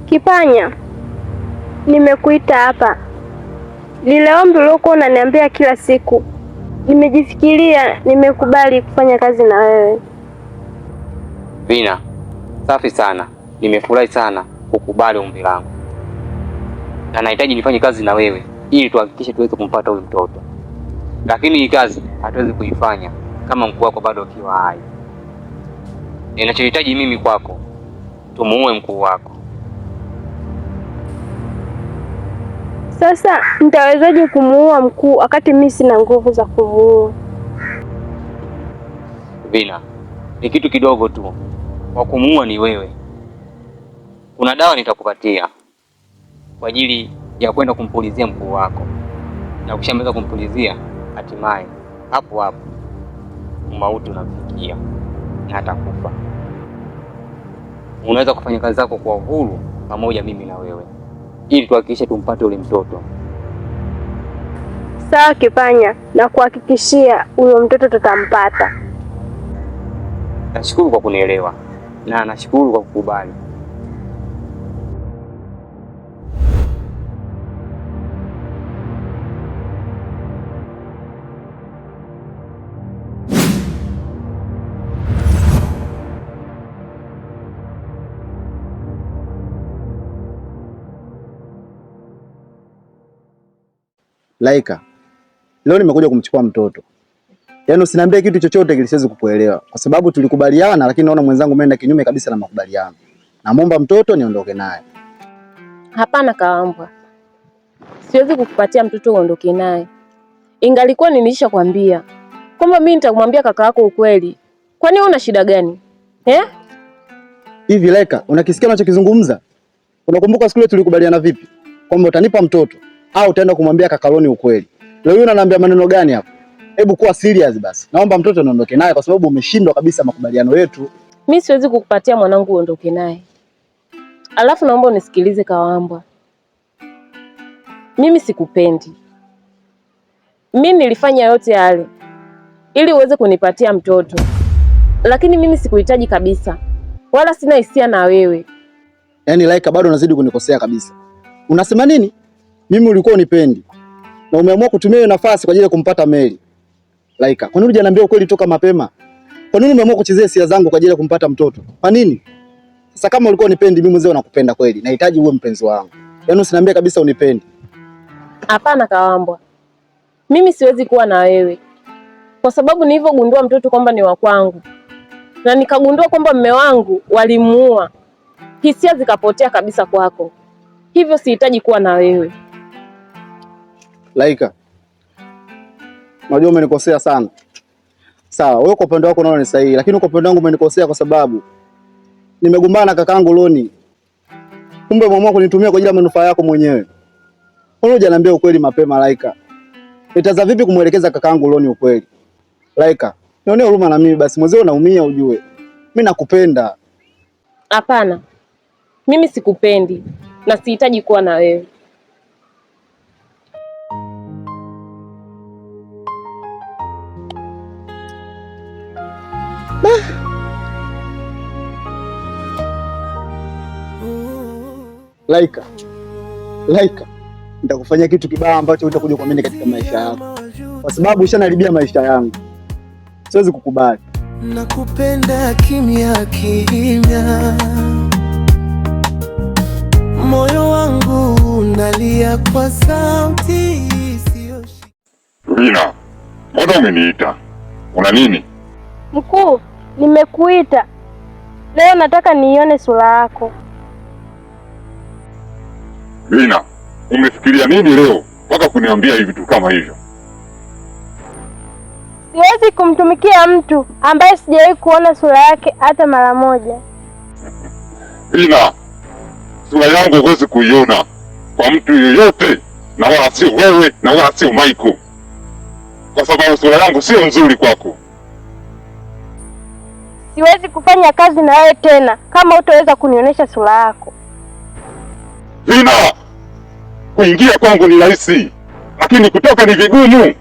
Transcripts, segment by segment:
Kipanya, nimekuita hapa. Lile ombi uliokuwa unaniambia kila siku, nimejifikiria, nimekubali kufanya kazi na wewe. Vina, safi sana. Nimefurahi sana kukubali ombi langu, na nahitaji nifanye kazi na wewe ili tuhakikishe tuweze kumpata huyu mtoto, lakini hii kazi hatuwezi kuifanya kama mkuu wako bado akiwa hai. Ninachohitaji mimi kwako, tumuue mkuu wako. Sasa nitawezaje kumuua mkuu wakati mimi sina nguvu za kumuua? Vina, ni kitu kidogo tu, wa kumuua ni wewe. Kuna dawa nitakupatia kwa ajili ya kwenda kumpulizia mkuu wako, na ukishamaliza kumpulizia, hatimaye hapo hapo mauti unamfikia na atakufa. Unaweza kufanya kazi zako kwa uhuru pamoja mimi na wewe, ili tuhakikishe tumpate ule mtoto. Sawa Kipanya, na kuhakikishia huyo mtoto tutampata. Nashukuru kwa kunielewa na nashukuru kwa kukubali. Laika, leo nimekuja kumchukua mtoto. Yaani usiniambie kitu chochote kilisiwezi kukuelewa, kwa sababu tulikubaliana, lakini naona mwenzangu umeenda kinyume kabisa na makubaliano. Naomba mtoto niondoke naye. Hapana Kawambwa, siwezi kukupatia mtoto uondoke naye. Ingalikuwa nilishakwambia kwamba mimi nitakumwambia kaka yako ukweli. Kwani una shida gani? Hivi Laika, unakisikia unachokizungumza? Unakumbuka siku ile tulikubaliana vipi? Kwamba utanipa mtoto au utaenda kumwambia kakaloni ukweli. Leo hii unaniambia maneno gani hapa? Hebu kuwa serious basi. Naomba mtoto niondoke naye kwa sababu umeshindwa kabisa makubaliano yetu. Mimi siwezi kukupatia mwanangu uondoke naye. Alafu naomba unisikilize Kawambwa. Mimi sikupendi. Mimi nilifanya yote yale ili uweze kunipatia mtoto. Lakini mimi sikuhitaji kabisa. Wala sina hisia na wewe. Yaani Laika, bado unazidi kunikosea kabisa. Unasema nini? Mimi ulikuwa unipendi na umeamua kutumia hiyo nafasi kwa ajili ya kumpata Meli. Laika, kwa nini hujaniambia ukweli toka mapema? Kwa nini umeamua kuchezea hisia zangu kwa ajili ya kumpata mtoto? Kwa nini? Sasa kama ulikuwa unipendi, mimi mzee nakupenda kweli. Nahitaji uwe mpenzi wangu. Yaani usiniambie kabisa unipendi. Hapana Kawambwa. Mimi siwezi kuwa na wewe. Kwa sababu nilivyogundua mtoto kwamba ni wa kwangu, na nikagundua kwamba mume wangu walimuua, hisia zikapotea kabisa kwako. Hivyo sihitaji kuwa na wewe. Laika, unajua umenikosea sana. Sawa, wewe kwa upande wako unaona ni sahihi, lakini kwa upande wangu umenikosea kwa sababu nimegombana na kakaangu Loni. Kumbe umeamua kunitumia kwa ajili ya manufaa yako mwenyewe. Mbona hujaniambia ukweli mapema Laika? Nitaanza vipi kumuelekeza kakaangu Loni ukweli? Laika, nione huruma na mimi basi, mwenzio naumia ujue. Mimi nakupenda. Hapana. Mimi sikupendi na sihitaji kuwa na wewe. Laika, nitakufanyia kitu kibaya ambacho utakuja kuamini katika maisha yako, kwa sababu ushanaribia maisha yangu. Siwezi kukubali. Nakupenda kimya kimya, moyo wangu unalia kwa sauti isiyo. Vina, mbona umeniita? Una nini? Mkuu, nimekuita. Leo nataka niione sura yako. Vina, umefikiria nini leo mpaka kuniambia hivi vitu kama hivyo? Siwezi kumtumikia mtu ambaye sijawahi kuona sura yake hata mara moja. Vina, sura yangu huwezi kuiona kwa mtu yeyote, na wala sio wewe na wala sio Michael, kwa sababu sura yangu sio nzuri kwako. Siwezi kufanya kazi na wewe tena kama hutaweza kunionyesha sura yako. Vina, kuingia kwangu ni rahisi, lakini kutoka ni vigumu.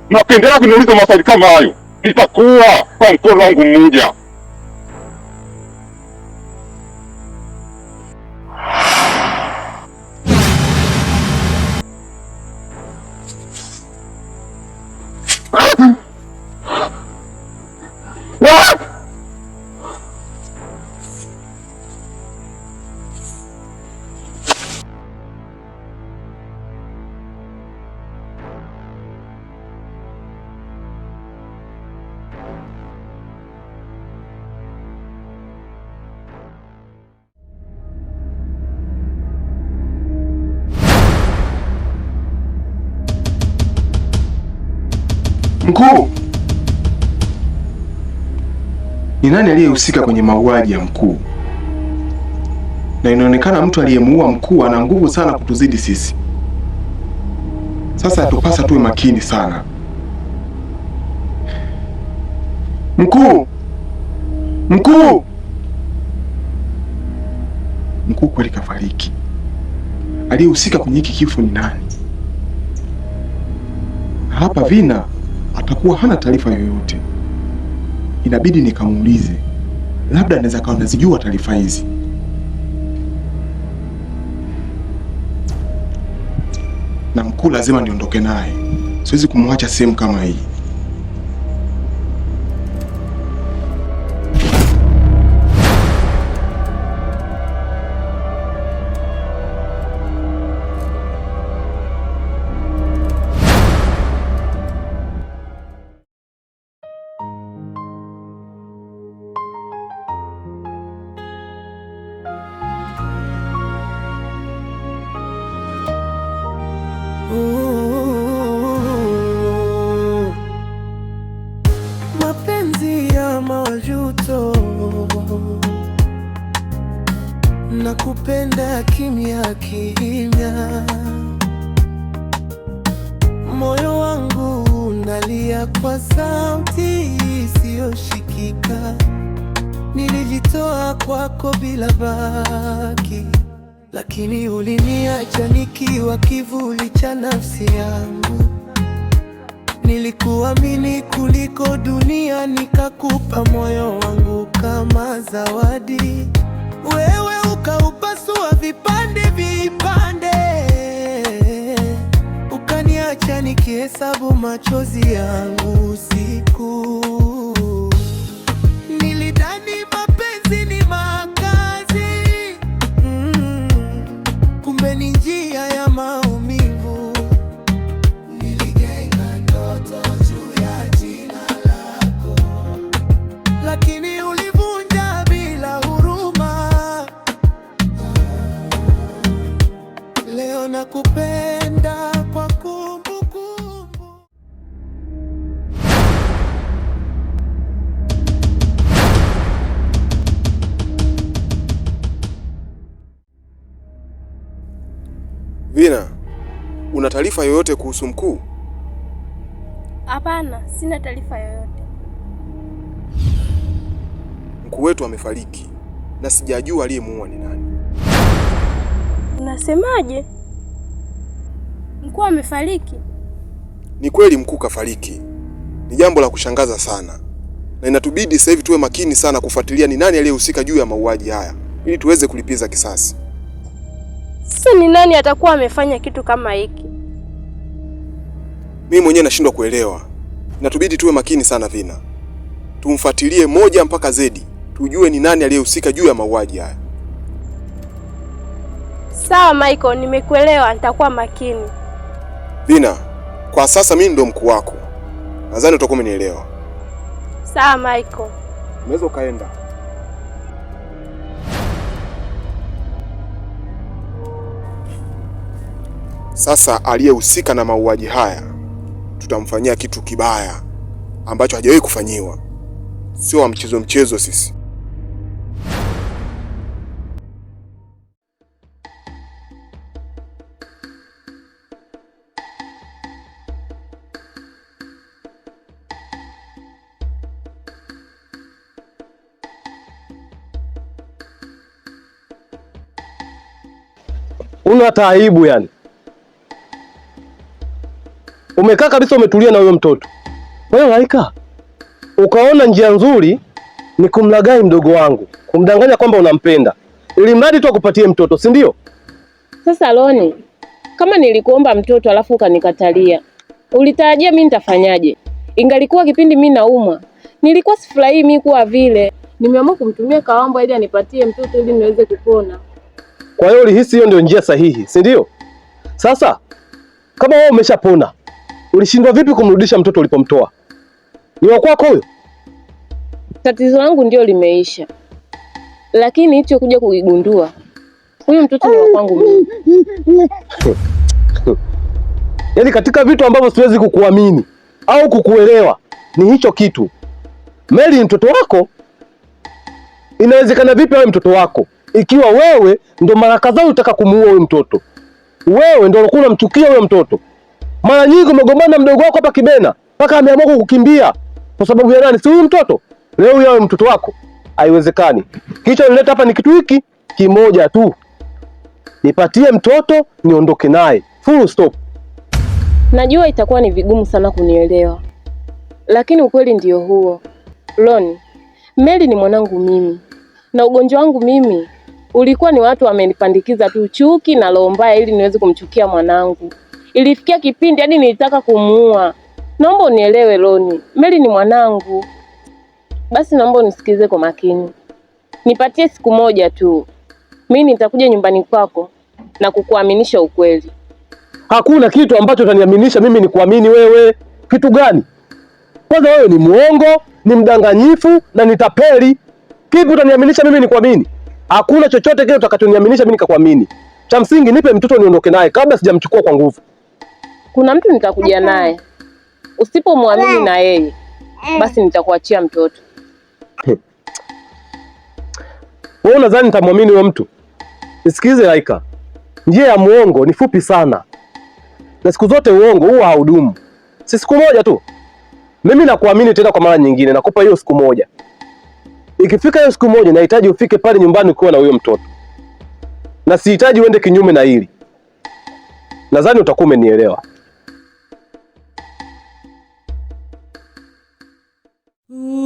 Na ukiendelea kuniuliza maswali kama hayo, nitakuwa kwa mkono wangu mmoja. Mkuu, ni nani aliyehusika kwenye mauaji ya mkuu? Na inaonekana mtu aliyemuua mkuu ana nguvu sana kutuzidi sisi. Sasa yatupasa tuwe makini sana. Mkuu! Mkuu! Mkuu kweli kafariki. Aliyehusika kwenye hiki kifo ni nani? Hapa Vina atakuwa hana taarifa yoyote. Inabidi nikamuulize, labda anaweza kawa anazijua taarifa hizi. Na mkuu lazima niondoke naye, siwezi kumwacha sehemu kama hii. Mapenzi ya majuto, nakupenda kimya kimya, moyo wangu unalia kwa sauti isiyoshikika. Nilijitoa kwako bila baki, lakini uliniacha nikiwa kivuli cha nafsi yangu. Nilikuamini kuliko dunia, nikakupa moyo wangu kama zawadi. Wewe ukaupasua vipande vipande, ukaniacha nikihesabu machozi yangu usiku. Nilidhani mapenzi ni makazi, kumbe ni njia ya maumivu. Nilijenga ndoto juu ya jina lako, lakini ulivunja bila huruma. Leo nakupenda kwa kumbukumbu. Vina, una taarifa yoyote kuhusu mkuu? Hapana, sina taarifa yoyote. Mkuu wetu amefariki na sijajua aliyemuua ni nani. Unasemaje? Mkuu amefariki? Ni kweli mkuu kafariki. Ni jambo la kushangaza sana, na inatubidi sasa hivi tuwe makini sana kufuatilia ni nani aliyehusika juu ya mauaji haya ili tuweze kulipiza kisasi. Sasa ni nani atakuwa amefanya kitu kama hiki? Mimi mwenyewe nashindwa kuelewa. Inatubidi tuwe makini sana Vina. Tumfuatilie moja mpaka Zedi, tujue ni nani aliyehusika juu ya mauaji haya. Sawa Michael, nimekuelewa, nitakuwa makini. Vina, kwa sasa mimi ndo mkuu wako. Nadhani utakuwa umenielewa. Sawa Michael. Unaweza kaenda. Sasa aliyehusika na mauaji haya tutamfanyia kitu kibaya ambacho hajawahi kufanyiwa. Sio wa mchezo sisi. Una hata aibu yani. Umekaa kabisa umetulia na huyo mtoto. Wewe Laika, ukaona njia nzuri ni kumlaghai mdogo wangu, kumdanganya kwamba unampenda, ili mradi tu akupatie mtoto, si ndio? Sasa Loni, kama nilikuomba mtoto alafu ukanikatalia, ulitarajia mimi nitafanyaje? Ingalikuwa kipindi mimi naumwa, nilikuwa sifurahii mimi kuwa vile. Nimeamua kumtumia Kawambwa ili anipatie mtoto ili niweze kupona. Kwa hiyo ulihisi hiyo ndio njia sahihi, si ndio? Sasa kama wewe umeshapona, ulishindwa vipi kumrudisha mtoto ulipomtoa? Ni wa kwako huyo? Tatizo langu ndio limeisha, lakini hicho kuja kuigundua huyu mtoto ni wa kwangu mimi. Yaani katika vitu ambavyo siwezi kukuamini au kukuelewa ni hicho kitu. Meli ni mtoto wako. Inawezekana vipi awe mtoto wako ikiwa wewe ndo mara kadhaa unataka kumuua huyo mtoto? Wewe ndo ulikuwa unamchukia huyo mtoto. Mara nyingi umegombana na mdogo wako hapa Kibena mpaka ameamua kukukimbia kwa sababu ya nani? Si huyu mtoto. Leo huyo mtoto wako? Haiwezekani. Kicho nileta hapa ni kitu hiki kimoja tu. Nipatie mtoto niondoke naye. Full stop. Najua itakuwa ni vigumu sana kunielewa, lakini ukweli ndio huo. Loni, Meli ni mwanangu mimi, na ugonjwa wangu mimi ulikuwa ni watu wamenipandikiza tu chuki na roho mbaya ili niweze kumchukia mwanangu. Ilifikia kipindi hadi nilitaka kumuua. Naomba unielewe Loni, Meli ni mwanangu. Basi naomba unisikize kwa makini. Nipatie siku moja tu. Mimi nitakuja nyumbani kwako na kukuaminisha ukweli. Hakuna kitu ambacho utaniaminisha mimi ni kuamini wewe. Kitu gani? Kwanza wewe ni muongo, ni mdanganyifu na ni tapeli. Kipi utaniaminisha mimi ni kuamini? Hakuna chochote kile utakachoniaminisha mimi nikakuamini. Cha msingi nipe mtoto niondoke naye kabla sijamchukua kwa nguvu. Kuna mtu nitakuja naye. Usipomwamini na yeye, basi nitakuachia mtoto. Wewe unadhani nitamwamini huyo mtu? Nisikilize Laika. Njia ya muongo ni fupi sana. Na siku zote uongo huwa haudumu. Si siku moja tu. Mimi nakuamini tena kwa mara nyingine, nakupa hiyo siku moja. Ikifika hiyo siku moja nahitaji ufike pale nyumbani ukiwa na huyo mtoto. Na sihitaji uende kinyume na hili. Nadhani utakuwa umenielewa. Ooh.